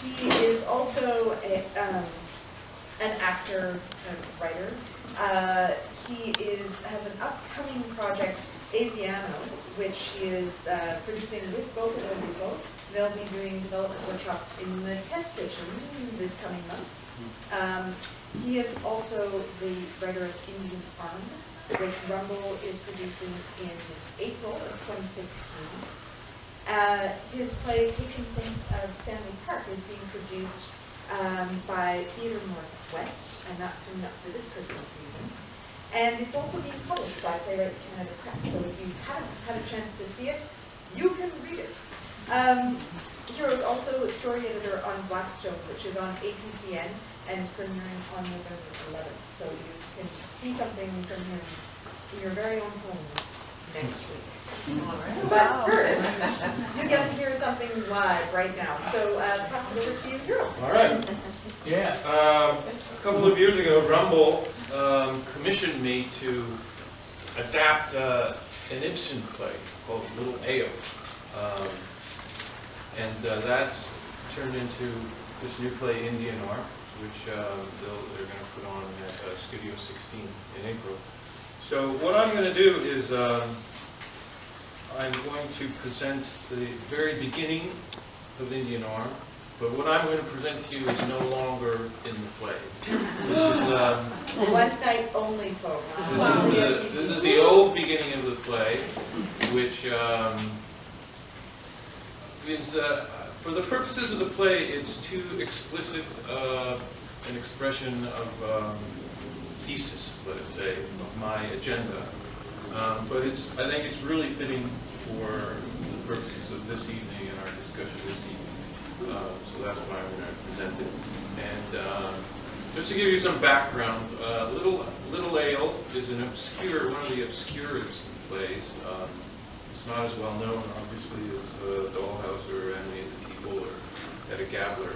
He is also an actor and writer. He has an upcoming project, Asiano, which he is producing with both of them. They'll be doing development workshops in the test kitchen this coming month. He is also the writer of Indian Farm, which Rumble is producing in April of 2015. His play, Patron Saint of Stanley Park, is being produced by Theatre Northwest, and that's coming up for this Christmas season. And it's also being published by Playwrights Canada Press, so if you haven't had a chance to see it, you can read it. Hero is also a story editor on Blackstone, which is on APTN and is premiering on November 11th. So you can see something from him in your very own home next week. All right. But first, you get to hear something live right now. So pass it over to you, Hero. All right. Yeah. A couple of years ago, Rumble commissioned me to adapt an Ibsen play called Little Ao. And that's turned into this new play, Indian Arm, which they're going to put on at Studio 16 in April. So what I'm going to do is I'm going to present the very beginning of Indian Arm, but what I'm going to present to you is no longer in the play. This is one night only, folks. This is the old beginning of the play, which is, for the purposes of the play, it's too explicit an expression of thesis, let us say, of my agenda. But I think it's really fitting for the purposes of this evening and our discussion this evening. So that's why I'm going to present it. And just to give you some background, Little Ale is one of the obscures plays. It's not as well known, obviously, as Dollhouse or Enemy of the People or Hedda Gabler.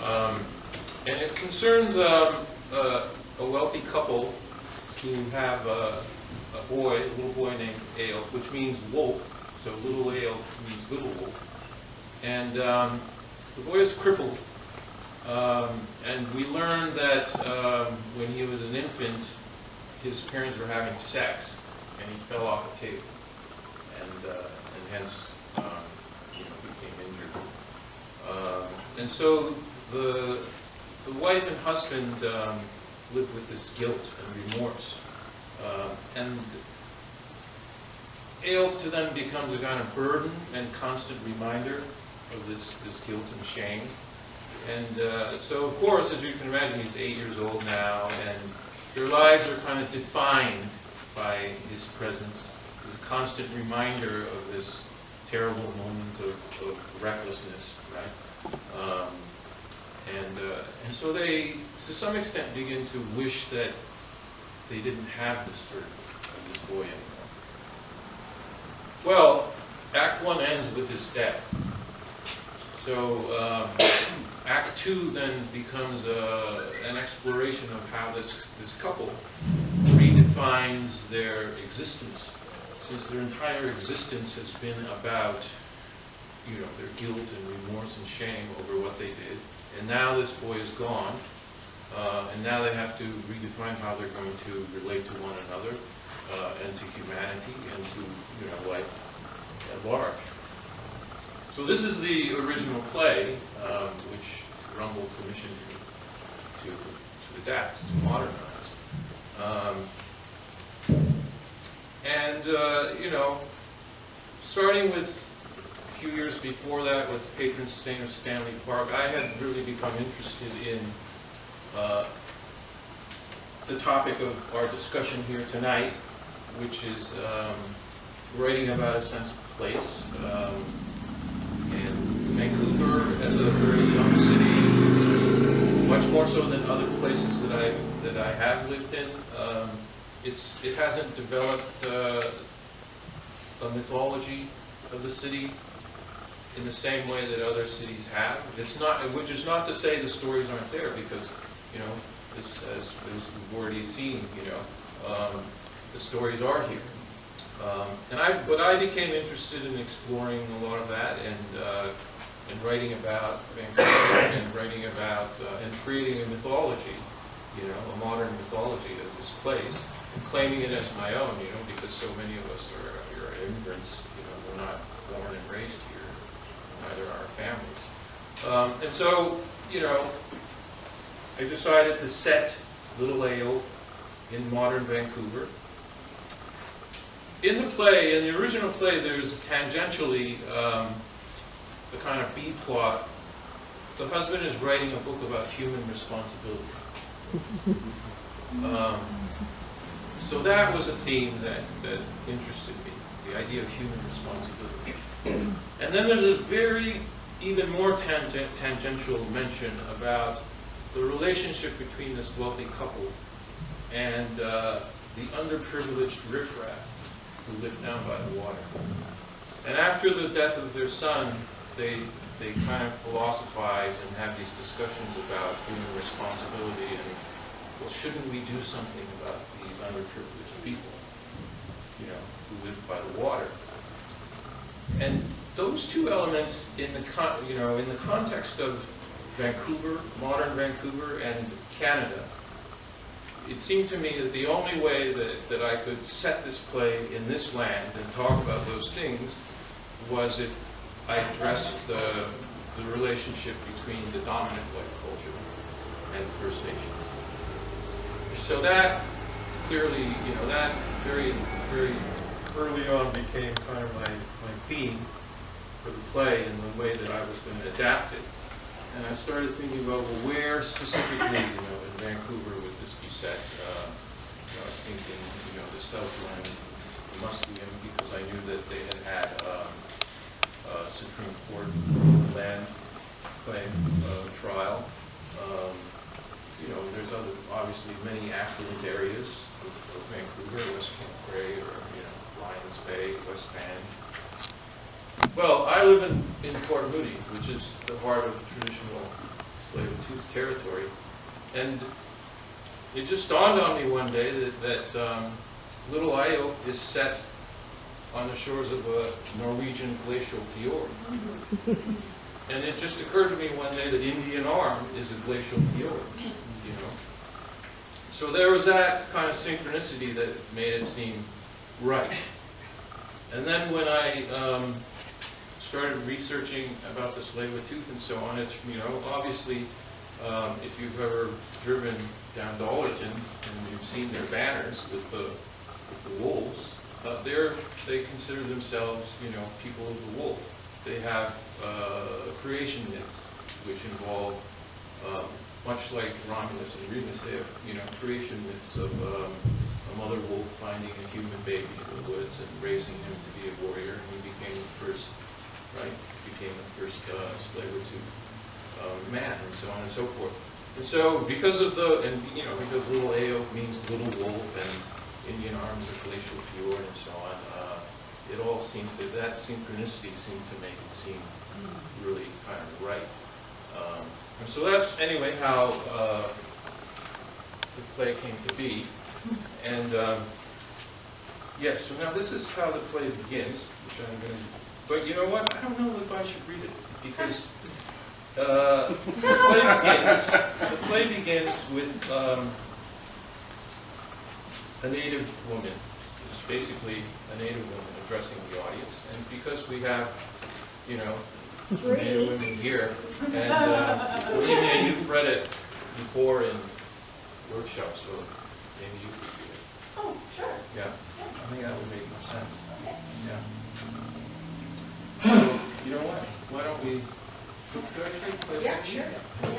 And it concerns a wealthy couple who have a little boy named Ale, which means wolf. So Little Ale means little wolf. And the boy is crippled. And we learned that when he was an infant, his parents were having sex, and he fell off a table. And hence, became injured. And so the wife and husband live with this guilt and remorse. And Ale to them becomes a kind of burden and constant reminder of this guilt and shame. And so, of course, as you can imagine, he's 8 years old now, and their lives are kind of defined by his presence. It's a constant reminder of this terrible moment of recklessness, right? And so they, to some extent, begin to wish that they didn't have this burden of this boy anymore. Well, Act 1 ends with his death. So Act 2 then becomes an exploration of how this couple redefines their existence, since their entire existence has been about their guilt and remorse and shame over what they did. And now this boy is gone, and now they have to redefine how they're going to relate to one another and to humanity and to life at large. So this is the original play, which Rumble commissioned me to adapt, to modernize. Starting with a few years before that with Patron Saint of Stanley Park, I had really become interested in the topic of our discussion here tonight, which is writing about a sense of place. And Vancouver, as a very young city, much more so than other places that I have lived in, it hasn't developed a mythology of the city in the same way that other cities have. It's not, which is not to say the stories aren't there, because as we've already seen, the stories are here. But I became interested in exploring a lot of that, and and writing about Vancouver and writing about and creating a mythology, a modern mythology of this place, and claiming it as my own, because so many of us are immigrants, we're not born and raised here, neither are our families. And so, I decided to set Little Ao in modern Vancouver. In the original play, there's tangentially the kind of B plot. The husband is writing a book about human responsibility. So that was a theme that interested me, the idea of human responsibility. And then there's a even more tangential mention about the relationship between this wealthy couple and the underprivileged riffraff who lived down by the water. And after the death of their son, they kind of philosophize and have these discussions about human responsibility and, well, shouldn't we do something about these underprivileged people, who live by the water? And those two elements in the context of Vancouver, modern Vancouver, and Canada, it seemed to me that the only way that I could set this play in this land and talk about those things was if I addressed the relationship between the dominant white culture and First Nations. So that clearly, that very, very early on became kind of my theme for the play and the way that I was going to adapt it. And I started thinking about, well, where specifically, in Vancouver would this be set? I was thinking, the Southland, the Musqueam, because I knew that they had a Supreme Court land claim trial. There's obviously many affluent areas of Vancouver, West Grey, or Lions Bay, West Band. Well, I live in Port Moody, which is the heart of traditional Tsleil-Waututh territory, and it just dawned on me one day that Little Ao is set on the shores of a Norwegian glacial fjord. And it just occurred to me one day that Indian Arm is a glacial fjord, So there was that kind of synchronicity that made it seem right. And then when I started researching about the Tsleil-Waututh and so on, it's, obviously, if you've ever driven down Dollarton and you've seen their banners with the wolves, they consider themselves, people of the wolf. They have creation myths which involve, much like Romulus and Remus, they have, creation myths of a mother wolf finding a human baby in the woods and raising him to be a warrior, and he became the first, Tsleil-Waututh man, and so on and so forth. And so, because because Little Ao means little wolf, and Indian Arm is a glacial fjord, and so on, it all seemed that synchronicity seemed to make it seem really kind of right. And so that's, anyway, how the play came to be. And, yes, so now this is how the play begins, which I'm going to... But you know what? I don't know if I should read it, because the play begins with a native woman. It's basically a native woman addressing the audience. And because we have, native women here, and Olivia, you've read it before in workshops, so maybe you could read it. Oh, sure. Yeah. I think that would make more sense. Okay. Yeah. So, you know what? Why don't we... Could I take place? Yeah, sure. Yeah, please.